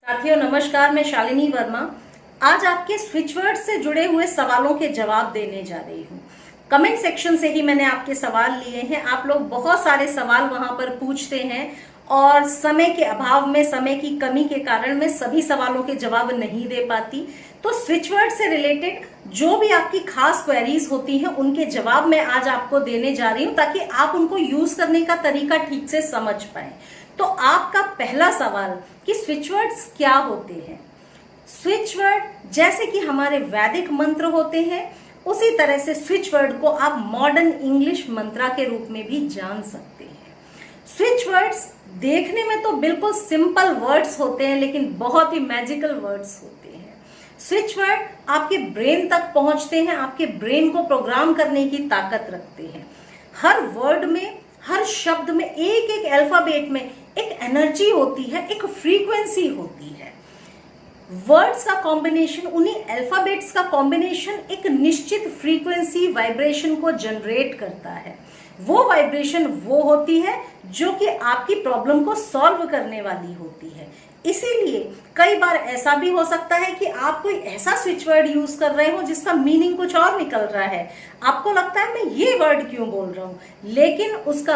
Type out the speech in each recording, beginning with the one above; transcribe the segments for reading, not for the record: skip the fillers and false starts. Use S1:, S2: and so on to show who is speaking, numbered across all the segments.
S1: साथियों नमस्कार, मैं शालिनी वर्मा आज आपके स्विच वर्ड से जुड़े हुए सवालों के जवाब देने जा रही हूँ। कमेंट सेक्शन से ही मैंने आपके सवाल लिए हैं। आप लोग बहुत सारे सवाल वहां पर पूछते हैं और समय के अभाव में, समय की कमी के कारण मैं सभी सवालों के जवाब नहीं दे पाती। तो स्विच वर्ड से रिलेटेड जो भी आपकी खास क्वेरीज होती हैं उनके जवाब मैं आज आपको देने जा रही हूँ ताकि आप उनको यूज करने का तरीका ठीक से समझ पाए। तो आपका पहला सवाल कि स्विच वर्ड्स क्या होते हैं। स्विच वर्ड जैसे कि हमारे वैदिक मंत्र होते हैं उसी तरह से स्विच वर्ड को आप मॉडर्न इंग्लिश मंत्रा के रूप में भी जान सकते हैं। स्विच वर्ड्स देखने में तो बिल्कुल सिंपल वर्ड्स होते हैं लेकिन बहुत ही मैजिकल वर्ड्स होते हैं। स्विच वर्ड आपके ब्रेन तक पहुंचते हैं, आपके ब्रेन को प्रोग्राम करने की ताकत रखते हैं। हर वर्ड में, हर शब्द में, एक एक अल्फाबेट में एक एनर्जी होती है, एक फ्रीक्वेंसी होती है। वर्ड्स का कॉम्बिनेशन, उन्हीं अल्फाबेट्स का कॉम्बिनेशन एक निश्चित फ्रीक्वेंसी वाइब्रेशन को जनरेट करता है। वो वाइब्रेशन वो होती है जो कि आपकी प्रॉब्लम को सॉल्व करने वाली होती है। इसीलिए कई बार ऐसा भी हो सकता है कि आप कोई ऐसा स्विच वर्ड यूज कर रहे हो जिसका मीनिंग कुछ और निकल रहा है। आपको लगता है मैं ये वर्ड क्यों बोल रहा हूं, लेकिन उसका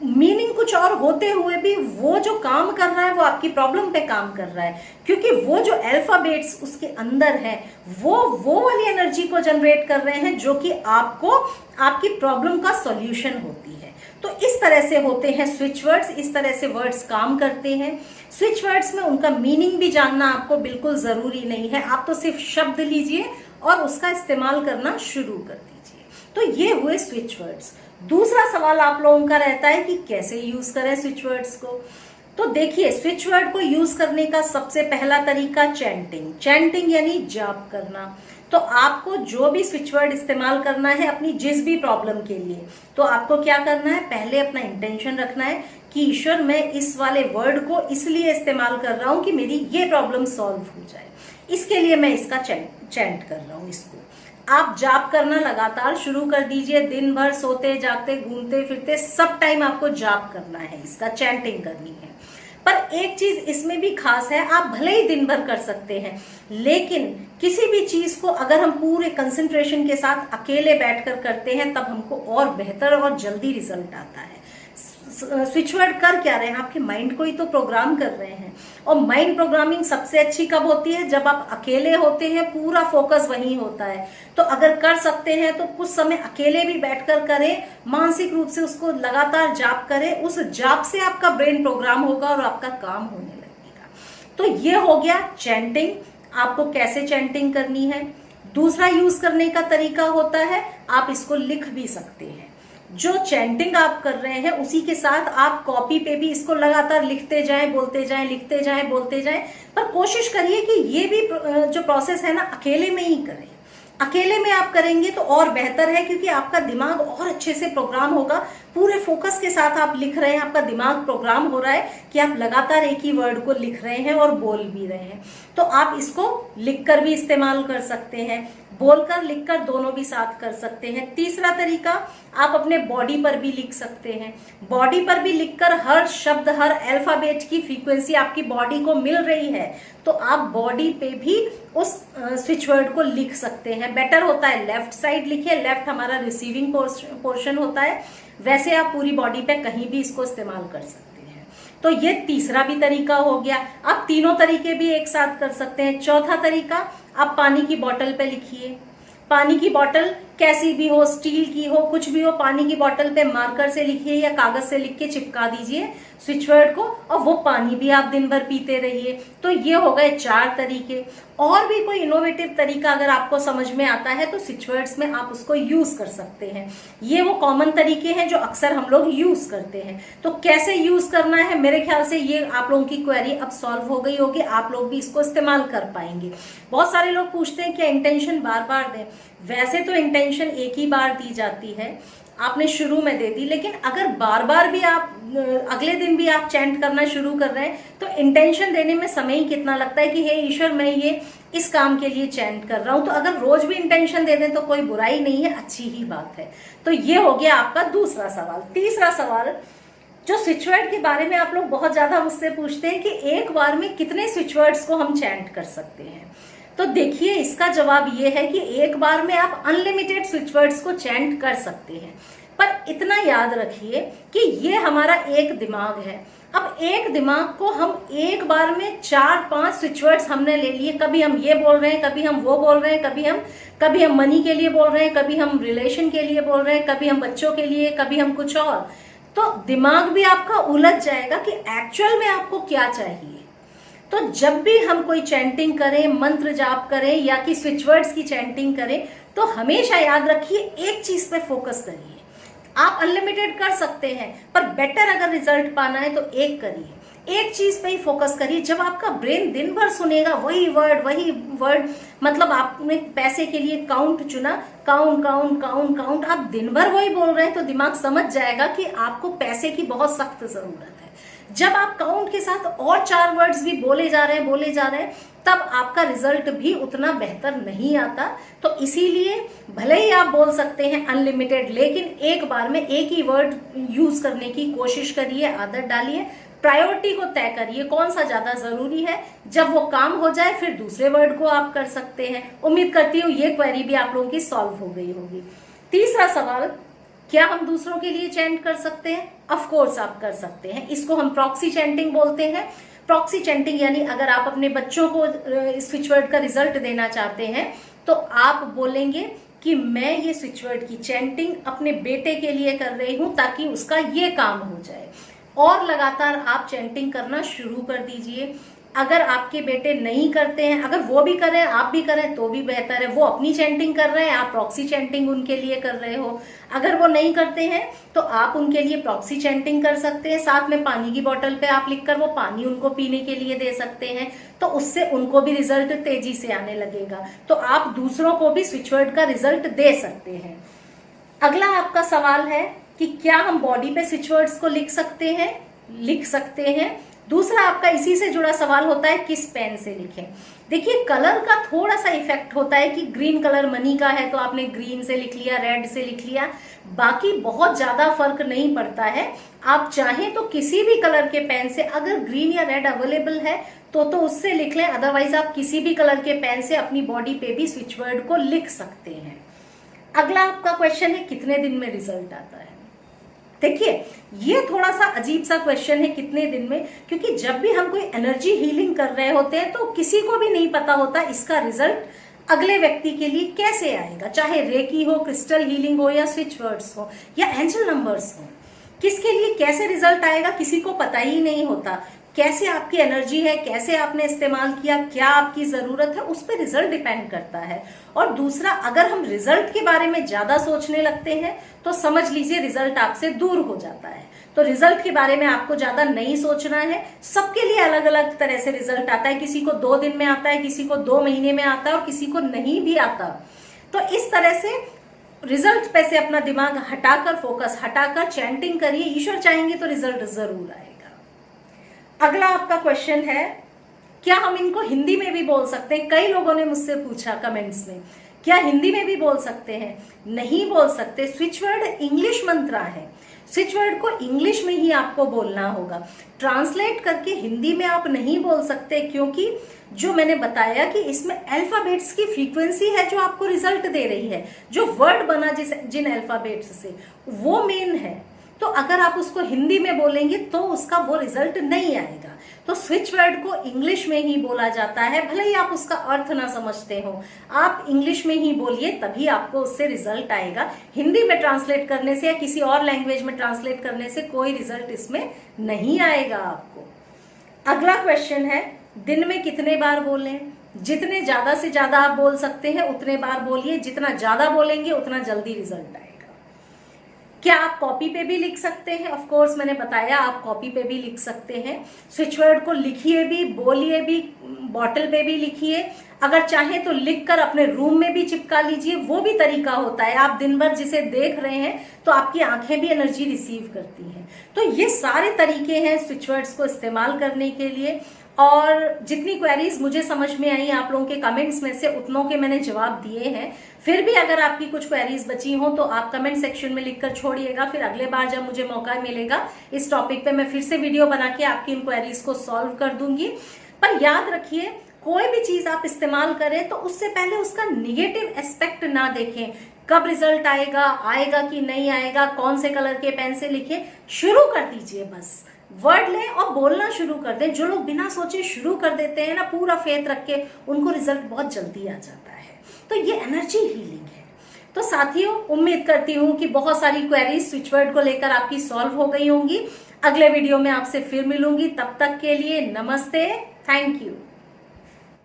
S1: मीनिंग कुछ और होते हुए भी वो जो काम कर रहा है वो आपकी प्रॉब्लम पे काम कर रहा है, क्योंकि वो जो अल्फाबेट्स उसके अंदर है वो वाली एनर्जी को जनरेट कर रहे हैं जो कि आपको आपकी प्रॉब्लम का सॉल्यूशन होती है। तो इस तरह से होते हैं स्विच वर्ड्स, इस तरह से वर्ड्स काम करते हैं। स्विच वर्ड्स में उनका मीनिंग भी जानना आपको बिल्कुल जरूरी नहीं है, आप तो सिर्फ शब्द लीजिए और उसका इस्तेमाल करना शुरू कर दीजिए। तो ये हुए स्विच वर्ड्स। दूसरा सवाल आप लोगों का रहता है कि कैसे यूज करें स्विच वर्ड्स को। तो देखिए, स्विच वर्ड को यूज करने का सबसे पहला तरीका चैंटिंग यानी जाप करना। तो आपको जो भी स्विच वर्ड इस्तेमाल करना है अपनी जिस भी प्रॉब्लम के लिए, तो आपको क्या करना है, पहले अपना इंटेंशन रखना है कि ईश्वर मैं इस वाले वर्ड को इसलिए इस्तेमाल कर रहा हूं कि मेरी ये प्रॉब्लम सॉल्व हो जाए, इसके लिए मैं इसका चैंट कर रहा हूं। इसको आप जाप करना लगातार शुरू कर दीजिए। दिन भर सोते जागते घूमते फिरते सब टाइम आपको जाप करना है, इसका चैंटिंग करनी है। पर एक चीज इसमें भी खास है, आप भले ही दिन भर कर सकते हैं लेकिन किसी भी चीज को अगर हम पूरे कंसंट्रेशन के साथ अकेले बैठकर करते हैं तब हमको और बेहतर और जल्दी रिजल्ट आता है। स्विच वर्ड कर क्या रहे हैं, आपके माइंड को ही तो प्रोग्राम कर रहे हैं। और माइंड प्रोग्रामिंग सबसे अच्छी कब होती है, जब आप अकेले होते हैं, पूरा फोकस वहीं होता है। तो अगर कर सकते हैं तो कुछ समय अकेले भी बैठकर करें, मानसिक रूप से उसको लगातार जाप करें। उस जाप से आपका ब्रेन प्रोग्राम होगा और आपका काम होने लगेगा। तो ये हो गया चैंटिंग, आपको कैसे चैंटिंग करनी है। दूसरा यूज करने का तरीका होता है, आप इसको लिख भी सकते हैं। जो चैंटिंग आप कर रहे हैं उसी के साथ आप कॉपी पे भी इसको लगातार लिखते जाएं, बोलते जाएं, लिखते जाएं, बोलते जाएं। पर कोशिश करिए कि ये भी जो प्रोसेस है ना अकेले में ही करें। अकेले में आप करेंगे तो और बेहतर है, क्योंकि आपका दिमाग और अच्छे से प्रोग्राम होगा। पूरे फोकस के साथ आप लिख रहे हैं, आपका दिमाग प्रोग्राम हो रहा है कि आप लगातार एक ही वर्ड को लिख रहे हैं और बोल भी रहे हैं। तो आप इसको लिखकर भी इस्तेमाल कर सकते हैं, बोलकर लिखकर दोनों भी साथ कर सकते हैं। तीसरा तरीका, आप अपने बॉडी पर भी लिख सकते हैं। बॉडी पर भी लिखकर हर शब्द, हर अल्फाबेट की फ्रीक्वेंसी आपकी बॉडी को मिल रही है तो आप बॉडी पे भी उस स्विच वर्ड को लिख सकते हैं। बेटर होता है लेफ्ट साइड लिखिए, लेफ्ट हमारा रिसीविंग पोर्शन होता है। वैसे आप पूरी बॉडी पे कहीं भी इसको इस्तेमाल कर सकते हैं। तो ये तीसरा भी तरीका हो गया। आप तीनों तरीके भी एक साथ कर सकते हैं। चौथा तरीका, आप पानी की बोतल पे लिखिए। पानी की बोतल कैसी भी हो, स्टील की हो, कुछ भी हो, पानी की बोतल पे मार्कर से लिखिए या कागज से लिख के चिपका दीजिए स्विच वर्ड को और वो पानी भी आप दिन भर पीते रहिए। तो ये हो गए 4 तरीके। और भी कोई इनोवेटिव तरीका अगर आपको समझ में आता है तो स्विच वर्ड्स में आप उसको यूज कर सकते हैं। ये वो कॉमन तरीके हैं जो अक्सर हम लोग यूज करते हैं। तो कैसे यूज करना है, मेरे ख्याल से ये आप लोगों की क्वेरी अब सॉल्व हो गई होगी, आप लोग भी इसको इस्तेमाल कर पाएंगे। बहुत सारे लोग पूछते हैं कि इंटेंशन बार बार दें। वैसे तो इंटेंशन एक ही बार दी जाती है, आपने शुरू में दे दी, लेकिन अगर बार बार भी आप अगले दिन भी आप चैंट करना शुरू कर रहे हैं तो इंटेंशन देने में समय ही कितना लगता है कि हे ईश्वर मैं ये इस काम के लिए चैंट कर रहा हूं। तो अगर रोज भी इंटेंशन दे दें तो कोई बुराई नहीं है, अच्छी ही बात है। तो ये हो गया आपका दूसरा सवाल। तीसरा सवाल, जो स्विच वर्ड के बारे में आप लोग बहुत ज्यादा मुझसे पूछते हैं कि एक बार में कितने स्विच वर्ड्स को हम चैंट कर सकते हैं, तो देखिए इसका जवाब ये है कि एक बार में आप अनलिमिटेड स्विच वर्ड्स को चैंट कर सकते हैं। पर इतना याद रखिए कि ये हमारा एक दिमाग है। अब एक दिमाग को हम एक बार में 4-5 स्विच वर्ड्स हमने ले लिए, कभी हम ये बोल रहे हैं, कभी हम वो बोल रहे हैं, कभी हम मनी के लिए बोल रहे हैं, कभी हम रिलेशन के लिए बोल रहे हैं, कभी हम बच्चों के लिए, कभी हम कुछ और, तो दिमाग भी आपका उलझ जाएगा कि एक्चुअल में आपको क्या चाहिए। तो जब भी हम कोई चैंटिंग करें, मंत्र जाप करें या कि स्विच वर्ड्स की चैंटिंग करें, तो हमेशा याद रखिए एक चीज पे फोकस करिए। आप अनलिमिटेड कर सकते हैं, पर बेटर अगर रिजल्ट पाना है तो एक करिए, एक चीज पे ही फोकस करिए। जब आपका ब्रेन दिन भर सुनेगा वही वर्ड, मतलब आपने पैसे के लिए काउंट चुना, काउंट काउंट काउंट काउंट, आप दिन भर वही बोल रहे हैं, तो दिमाग समझ जाएगा कि आपको पैसे की बहुत सख्त जरूरत है। जब आप काउंट के साथ और 4 वर्ड्स भी बोले जा रहे हैं, तब आपका रिजल्ट भी उतना बेहतर नहीं आता। तो इसीलिए भले ही आप बोल सकते हैं अनलिमिटेड, लेकिन एक बार में एक ही वर्ड यूज करने की कोशिश करिए, आदत डालिए, प्रायोरिटी को तय करिए कौन सा ज्यादा जरूरी है। जब वो काम हो जाए फिर दूसरे वर्ड को आप कर सकते हैं। उम्मीद करती हूँ ये क्वेरी भी आप लोगों की सॉल्व हो गई होगी। तीसरा सवाल, क्या हम दूसरों के लिए चैंट कर सकते हैं? ऑफ कोर्स आप कर सकते हैं। इसको हम प्रॉक्सी चैंटिंग बोलते हैं। प्रॉक्सी चैंटिंग यानी अगर आप अपने बच्चों को स्विच वर्ड का रिजल्ट देना चाहते हैं तो आप बोलेंगे कि मैं ये स्विच वर्ड की चैंटिंग अपने बेटे के लिए कर रही हूं ताकि उसका ये काम हो जाए, और लगातार आप चैंटिंग करना शुरू कर दीजिए। अगर आपके बेटे नहीं करते हैं, अगर वो भी करें आप भी करें तो भी बेहतर है। वो अपनी चैंटिंग कर रहे हैं, आप प्रॉक्सी चैंटिंग उनके लिए कर रहे हो। अगर वो नहीं करते हैं तो आप उनके लिए प्रॉक्सी चैंटिंग कर सकते हैं। साथ में पानी की बोतल पे आप लिखकर वो पानी उनको पीने के लिए दे सकते हैं, तो उससे उनको भी रिजल्ट तेजी से आने लगेगा। तो आप दूसरों को भी स्विच वर्ड का रिजल्ट दे सकते हैं। अगला आपका सवाल है कि क्या हम बॉडी पे स्विच वर्ड्स को लिख सकते हैं? लिख सकते हैं। दूसरा आपका इसी से जुड़ा सवाल होता है किस पेन से लिखें। देखिए कलर का थोड़ा सा इफेक्ट होता है कि ग्रीन कलर मनी का है तो आपने ग्रीन से लिख लिया, रेड से लिख लिया, बाकी बहुत ज्यादा फर्क नहीं पड़ता है। आप चाहें तो किसी भी कलर के पेन से, अगर ग्रीन या रेड अवेलेबल है तो उससे लिख लें, अदरवाइज आप किसी भी कलर के पेन से अपनी बॉडी पे भी स्विच वर्ड को लिख सकते हैं। अगला आपका क्वेश्चन है कितने दिन में रिजल्ट आता है। देखिए ये थोड़ा सा अजीब सा क्वेश्चन है कितने दिन में, क्योंकि जब भी हम कोई एनर्जी हीलिंग कर रहे होते हैं तो किसी को भी नहीं पता होता इसका रिजल्ट अगले व्यक्ति के लिए कैसे आएगा। चाहे रेकी हो, क्रिस्टल हीलिंग हो, या स्विच वर्ड्स हो, या एंजल नंबर्स हो, किसके लिए कैसे रिजल्ट आएगा किसी को पता ही नहीं होता। कैसे आपकी एनर्जी है, कैसे आपने इस्तेमाल किया, क्या आपकी जरूरत है, उस पर रिजल्ट डिपेंड करता है। और दूसरा, अगर हम रिजल्ट के बारे में ज्यादा सोचने लगते हैं तो समझ लीजिए रिजल्ट आपसे दूर हो जाता है। तो रिजल्ट के बारे में आपको ज्यादा नहीं सोचना है। सबके लिए अलग अलग तरह से रिजल्ट आता है। किसी को 2 दिन में आता है, किसी को 2 महीने में आता है, और किसी को नहीं भी आता। तो इस तरह से रिजल्ट पे से अपना दिमाग हटाकर, फोकस हटाकर चैंटिंग करिए। ईश्वर चाहेंगे तो रिजल्ट जरूर आएगा। अगला आपका क्वेश्चन है क्या हम इनको हिंदी में भी बोल सकते हैं। कई लोगों ने मुझसे पूछा कमेंट्स में, क्या हिंदी में भी बोल सकते हैं? नहीं बोल सकते। स्विच वर्ड इंग्लिश मंत्र है, स्विच वर्ड को इंग्लिश में ही आपको बोलना होगा। ट्रांसलेट करके हिंदी में आप नहीं बोल सकते, क्योंकि जो मैंने बताया कि इसमें अल्फाबेट्स की फ्रीक्वेंसी है जो आपको रिजल्ट दे रही है। जो वर्ड बना जिन अल्फाबेट्स से, वो मेन है। तो अगर आप उसको हिंदी में बोलेंगे तो उसका वो रिजल्ट नहीं आएगा। तो स्विच वर्ड को इंग्लिश में ही बोला जाता है, भले ही आप उसका अर्थ ना समझते हो। आप इंग्लिश में ही बोलिए, तभी आपको उससे रिजल्ट आएगा। हिंदी में ट्रांसलेट करने से या किसी और लैंग्वेज में ट्रांसलेट करने से कोई रिजल्ट इसमें नहीं आएगा आपको। अगला क्वेश्चन है दिन में कितने बार बोलें। जितने ज्यादा से ज्यादा आप बोल सकते हैं उतने बार बोलिए। जितना ज्यादा बोलेंगे उतना जल्दी रिजल्ट आएगा। क्या आप कॉपी पे भी लिख सकते हैं? ऑफ कोर्स मैंने बताया आप कॉपी पे भी लिख सकते हैं। स्विच वर्ड को लिखिए भी, बोलिए भी, बॉटल पे भी लिखिए। अगर चाहें तो लिखकर अपने रूम में भी चिपका लीजिए, वो भी तरीका होता है। आप दिन भर जिसे देख रहे हैं तो आपकी आंखें भी एनर्जी रिसीव करती हैं। तो ये सारे तरीके हैं स्विच वर्ड्स को इस्तेमाल करने के लिए। और जितनी क्वेरीज मुझे समझ में आई आप लोगों के कमेंट्स में से उतनों के मैंने जवाब दिए हैं। फिर भी अगर आपकी कुछ क्वेरीज बची हो तो आप कमेंट सेक्शन में लिखकर छोड़िएगा, फिर अगले बार जब मुझे मौका मिलेगा इस टॉपिक पे मैं फिर से वीडियो बना के आपकी इन क्वेरीज को सॉल्व कर दूंगी। पर याद रखिए, कोई भी चीज आप इस्तेमाल करें तो उससे पहले उसका निगेटिव एस्पेक्ट ना देखें। कब रिजल्ट आएगा, आएगा कि नहीं आएगा, कौन से कलर के पेन से लिखे, शुरू कर दीजिए। बस वर्ड लें और बोलना शुरू कर दें। जो लोग बिना सोचे शुरू कर देते हैं ना, पूरा फेथ रख के, उनको रिजल्ट बहुत जल्दी आ जाता है। तो ये एनर्जी हीलिंग है। तो साथियों, उम्मीद करती हूँ कि बहुत सारी क्वेरीज स्विच वर्ड को लेकर आपकी सॉल्व हो गई होंगी। अगले वीडियो में आपसे फिर मिलूंगी, तब तक के लिए नमस्ते, थैंक यू।